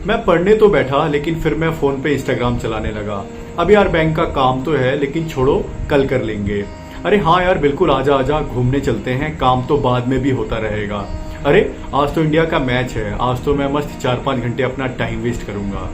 मैं पढ़ने तो बैठा लेकिन फिर मैं फोन पे इंस्टाग्राम चलाने लगा। अब यार बैंक का काम तो है लेकिन छोड़ो, कल कर लेंगे। अरे हाँ यार बिल्कुल, आजा आजा घूमने चलते हैं, काम तो बाद में भी होता रहेगा। अरे आज तो इंडिया का मैच है, आज तो मैं मस्त 4-5 घंटे अपना टाइम वेस्ट करूंगा।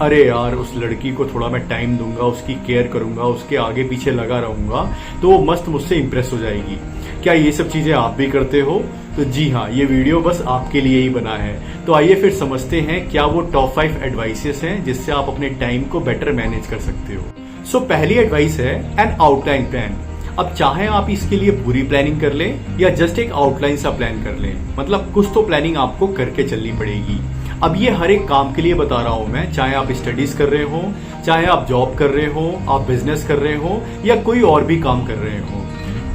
अरे यार उस लड़की को थोड़ा मैं टाइम दूंगा, उसकी केयर करूंगा, उसके आगे पीछे लगा रहूंगा तो वो मस्त मुझसे इंप्रेस हो जाएगी। क्या ये सब चीजें आप भी करते हो? तो जी हाँ, ये वीडियो बस आपके लिए ही बना है। तो आइए फिर समझते हैं क्या वो टॉप 5 एडवाइसेस हैं जिससे आप अपने टाइम को बेटर मैनेज कर सकते हो। सो पहली एडवाइस है एन आउटलाइन प्लान। अब चाहे आप इसके लिए पूरी प्लानिंग कर लें या जस्ट एक आउटलाइन सा प्लान कर लें, मतलब कुछ तो प्लानिंग आपको करके चलनी पड़ेगी। अब ये हर एक काम के लिए बता रहा हूं मैं, चाहे आप स्टडीज कर रहे हो, चाहे आप जॉब कर रहे हो, आप बिजनेस कर रहे हो या कोई और भी काम कर रहे हो।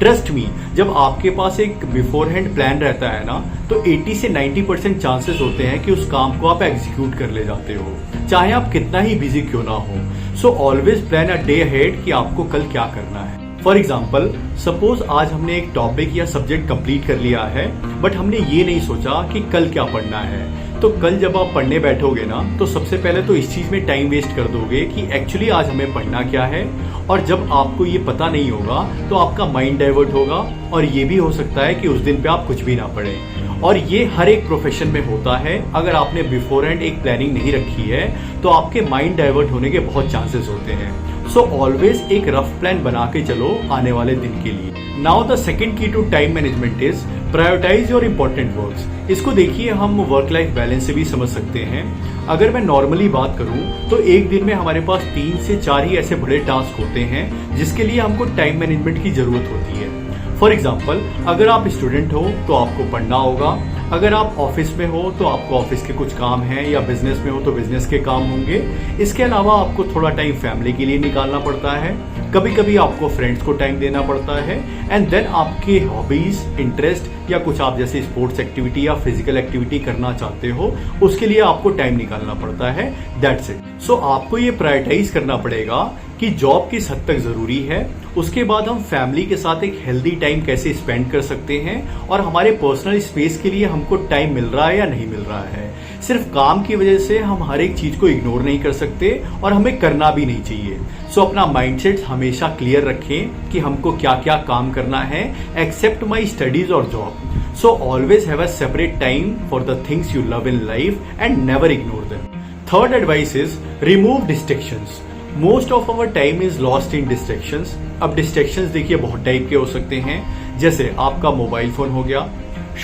ट्रस्ट मी, जब आपके पास एक बिफोर हैंड प्लान रहता है ना, तो 80 से 90% चांसेस होते हैं कि उस काम को आप एग्जीक्यूट कर ले जाते हो, चाहे आप कितना ही बिजी क्यों ना हो। So always plan a day ahead कि आपको कल क्या करना है। फॉर एग्जाम्पल, सपोज आज हमने एक टॉपिक या सब्जेक्ट कंप्लीट कर लिया है, बट हमने ये नहीं सोचा कि कल क्या पढ़ना है। तो कल जब आप पढ़ने बैठोगे ना, तो सबसे पहले तो इस चीज में टाइम वेस्ट कर दोगे कि एक्चुअली आज हमें पढ़ना क्या है। और जब आपको ये पता नहीं होगा तो आपका माइंड डाइवर्ट होगा और ये भी हो सकता है कि उस दिन पे आप कुछ भी ना पढ़ें। और ये हर एक प्रोफेशन में होता है। अगर आपने बिफोर हैंड एक प्लानिंग नहीं रखी है तो आपके माइंड डाइवर्ट होने के बहुत चांसेस होते हैं। सो ऑलवेज एक रफ प्लान बना के चलो आने वाले दिन के लिए। Now the second key to time management is prioritize your important works. इसको देखिए हम वर्क लाइफ बैलेंस से भी समझ सकते हैं। अगर मैं नॉर्मली बात करूं तो एक दिन में हमारे पास 3 से 4 ही ऐसे बड़े टास्क होते हैं जिसके लिए हमको टाइम मैनेजमेंट की जरूरत होती है। फॉर एग्जाम्पल, अगर आप स्टूडेंट हो तो आपको पढ़ना होगा, अगर आप ऑफिस में हो तो आपको ऑफिस के कुछ काम हैं, या बिजनेस में हो तो बिजनेस के काम होंगे। इसके अलावा आपको थोड़ा टाइम फैमिली के लिए निकालना पड़ता है, कभी कभी आपको फ्रेंड्स को टाइम देना पड़ता है, एंड देन आपके हॉबीज, इंटरेस्ट या कुछ आप जैसे स्पोर्ट्स एक्टिविटी या फिजिकल एक्टिविटी करना चाहते हो, उसके लिए आपको टाइम निकालना पड़ता है। That's it. सो आपको ये प्रायोरिटाइज करना पड़ेगा कि जॉब किस हद तक जरूरी है, उसके बाद हम फैमिली के साथ एक हेल्दी टाइम कैसे स्पेंड कर सकते हैं, और हमारे पर्सनल स्पेस के लिए हमको टाइम मिल रहा है या नहीं मिल रहा है। सिर्फ काम की वजह से हम हर एक चीज को इग्नोर नहीं कर सकते और हमें करना भी नहीं चाहिए। सो अपना माइंडसेट हमेशा क्लियर रखें कि हमको क्या क्या काम करना है एक्सेप्ट माई स्टडीज और job. So always have a separate time for the things you love in life and never ignore them. Third advice is remove distractions. Most of our time is lost in distractions. अब distractions देखिए बहुत type के हो सकते हैं, जैसे आपका mobile phone हो गया,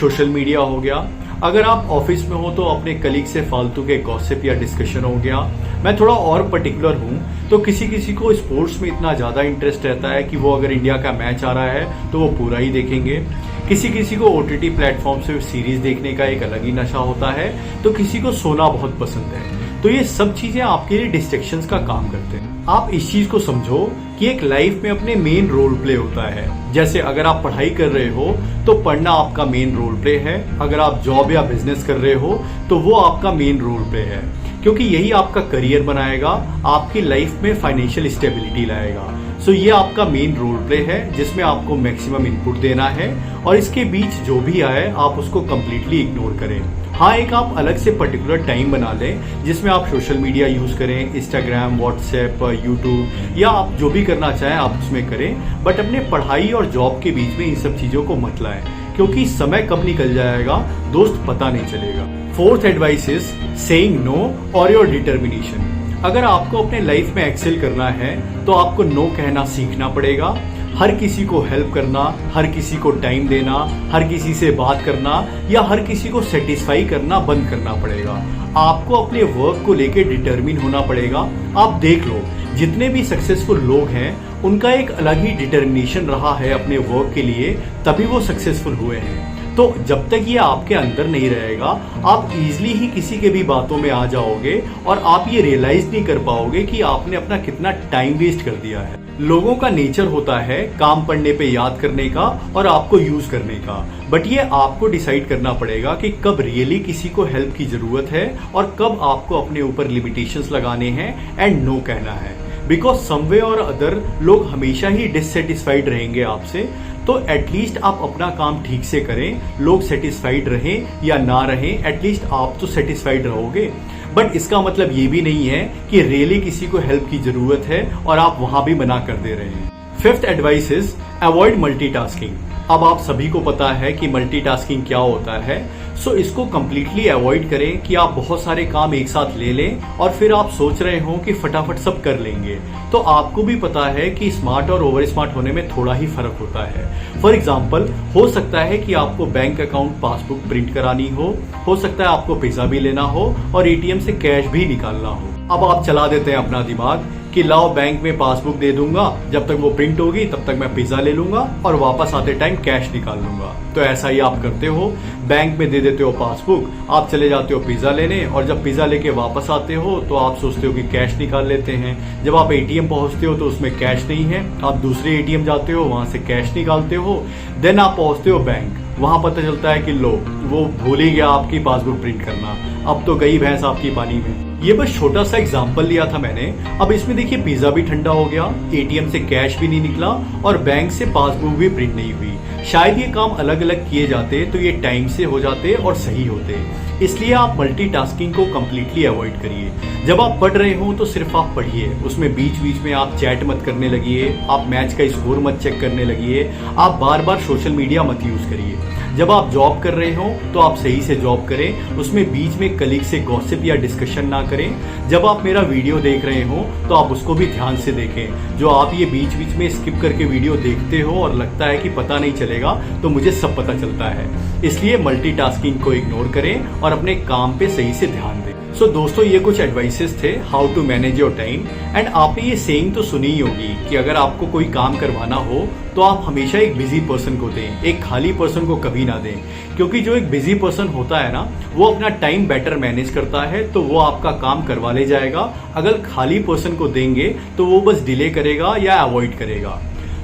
सोशल मीडिया हो गया, अगर आप ऑफिस में हो तो अपने कलीग से फालतू के गॉसिप या डिस्कशन हो गया। मैं थोड़ा और पर्टिकुलर हूं तो किसी किसी को स्पोर्ट्स में इतना ज्यादा इंटरेस्ट रहता है कि वो अगर इंडिया का मैच आ रहा है तो वो पूरा ही देखेंगे। किसी किसी को ओटीटी प्लेटफॉर्म से सीरीज देखने का एक अलग ही नशा होता है, तो किसी को सोना बहुत पसंद है। तो ये सब चीजें आपके लिए डिस्ट्रैक्शंस का काम करते हैं। आप इस चीज को समझो कि एक लाइफ में अपने मेन रोल प्ले होता है। जैसे अगर आप पढ़ाई कर रहे हो तो पढ़ना आपका मेन रोल प्ले है, अगर आप जॉब या बिजनेस कर रहे हो तो वो आपका मेन रोल प्ले है, क्योंकि यही आपका करियर बनाएगा, आपकी लाइफ में फाइनेंशियल स्टेबिलिटी लाएगा। सो ये आपका मेन रोल प्ले है जिसमें आपको मैक्सिमम इनपुट देना है, और इसके बीच जो भी आए आप उसको कंप्लीटली इग्नोर करें। हाँ, एक आप अलग से पर्टिकुलर टाइम बना लें जिसमें आप सोशल मीडिया यूज करें, इंस्टाग्राम, व्हाट्सएप, यूट्यूब, या आप जो भी करना चाहें आप उसमें करें, बट अपने पढ़ाई और जॉब के बीच में इन सब चीजों को मत लाएं, क्योंकि समय कब निकल जाएगा दोस्त पता नहीं चलेगा। Fourth advice is saying no और योर डिटर्मिनेशन। अगर आपको अपने लाइफ में एक्सेल करना है तो आपको नो कहना सीखना पड़ेगा। हर किसी को हेल्प करना, हर किसी को टाइम देना, हर किसी से बात करना या हर किसी को सेटिस्फाई करना बंद करना पड़ेगा। आपको अपने वर्क को लेके डिटर्मिन होना पड़ेगा। आप देख लो, जितने भी सक्सेसफुल लोग हैं उनका एक अलग ही डिटर्मिनेशन रहा है अपने वर्क के लिए, तभी वो सक्सेसफुल हुए हैं। तो जब तक ये आपके अंदर नहीं रहेगा आप इजीली ही किसी के भी बातों में आ जाओगे और आप ये रियलाइज नहीं कर पाओगे कि आपने अपना कितना टाइम वेस्ट कर दिया है। लोगों का नेचर होता है काम पढ़ने पे याद करने का और आपको यूज करने का, बट ये आपको डिसाइड करना पड़ेगा कि कब रियली किसी को हेल्प की जरूरत है और कब आपको अपने ऊपर लिमिटेशंस लगाने हैं एंड नो कहना है। बिकॉज समवे और अदर लोग हमेशा ही डिससेटिस्फाइड रहेंगे आपसे, तो एटलीस्ट आप अपना काम ठीक से करें। लोग सेटिस्फाइड रहें या ना रहें, एटलीस्ट आप तो सेटिस्फाइड रहोगे। बट इसका मतलब ये भी नहीं है कि रियली किसी को हेल्प की जरूरत है और आप वहां भी मना कर दे रहे हैं। Fifth advice is avoid multitasking. अब आप सभी को पता है कि मल्टीटास्किंग क्या होता है, सो इसको कंप्लीटली अवॉइड करें कि आप बहुत सारे काम एक साथ ले लें और फिर आप सोच रहे हो कि फटाफट सब कर लेंगे। तो आपको भी पता है कि स्मार्ट और ओवर स्मार्ट होने में थोड़ा ही फर्क होता है। फॉर एग्जाम्पल, हो सकता है कि आपको बैंक अकाउंट पासबुक प्रिंट करानी हो सकता है आपको पिज्जा भी लेना हो और एटीएम से कैश भी निकालना हो। अब आप चला देते हैं अपना दिमाग कि लाओ बैंक में पासबुक दे दूंगा, जब तक वो प्रिंट होगी तब तक मैं पिज्जा ले लूंगा और वापस आते टाइम कैश निकाल लूंगा। तो ऐसा ही आप करते हो, बैंक में दे देते हो पासबुक, आप चले जाते हो पिज्जा लेने और जब पिज्जा लेके वापस आते हो तो आप सोचते हो कि कैश निकाल लेते हैं। जब आप एटीएम पहुंचते हो तो उसमें कैश नहीं है, आप दूसरे एटीएम जाते हो, वहां से कैश निकालते हो। देन आप पहुंचते हो बैंक, वहां पता चलता है कि लो वो भूल ही गया आपकी पासबुक प्रिंट करना, अब तो गई भैंस आपकी पानी में। ये बस छोटा सा एग्जांपल लिया था मैंने। अब इसमें देखिए पिज्जा भी ठंडा हो गया, एटीएम से कैश भी नहीं निकला और बैंक से पासबुक भी प्रिंट नहीं हुई। शायद ये काम अलग अलग किए जाते तो ये टाइम से हो जाते और सही होते। इसलिए आप मल्टीटास्किंग को कंप्लीटली अवॉइड करिए। जब आप पढ़ रहे हो तो सिर्फ आप पढ़िए, उसमें बीच बीच में आप चैट मत करने लगिए, आप मैच का स्कोर मत चेक करने लगिए, आप बार बार सोशल मीडिया मत यूज करिए। जब आप जॉब कर रहे हो तो आप सही से जॉब करें, उसमें बीच में कलीग से गॉसिप या डिस्कशन ना करें। जब आप मेरा वीडियो देख रहे हो तो आप उसको भी ध्यान से देखें। जो आप ये बीच बीच में स्किप करके वीडियो देखते हो और लगता है कि पता नहीं चलेगा, तो मुझे सब पता चलता है। इसलिए मल्टीटास्किंग को इग्नोर करें और अपने काम पे सही से ध्यान दें। सो दोस्तों, ये कुछ एडवाइसेस थे how to manage your time. And आपने ये सेइंग तो सुनी ही होगी कि अगर आपको कोई काम करवाना हो तो आप हमेशा एक बिजी पर्सन को दें, एक खाली पर्सन को कभी ना दें। क्योंकि जो एक बिजी पर्सन होता है ना, वो अपना टाइम बेटर मैनेज करता है, तो वो आपका काम करवा ले जाएगा। अगर खाली पर्सन को देंगे तो वो बस डिले करेगा या अवॉइड करेगा।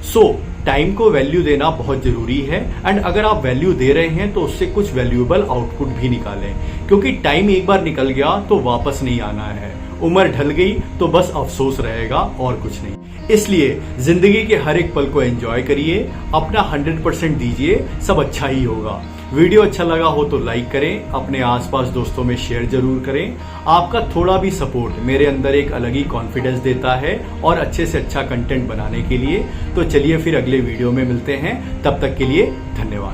सो टाइम को वैल्यू देना बहुत जरूरी है। एंड अगर आप वैल्यू दे रहे हैं तो उससे कुछ वैल्यूएबल आउटपुट भी निकालें, क्योंकि टाइम एक बार निकल गया तो वापस नहीं आना है। उम्र ढल गई तो बस अफसोस रहेगा और कुछ नहीं। इसलिए जिंदगी के हर एक पल को एंजॉय करिए, अपना 100% दीजिए, सब अच्छा ही होगा। वीडियो अच्छा लगा हो तो लाइक करें, अपने आसपास दोस्तों में शेयर जरूर करें। आपका थोड़ा भी सपोर्ट मेरे अंदर एक अलग ही कॉन्फिडेंस देता है और अच्छे से अच्छा कंटेंट बनाने के लिए। तो चलिए फिर अगले वीडियो में मिलते हैं, तब तक के लिए धन्यवाद।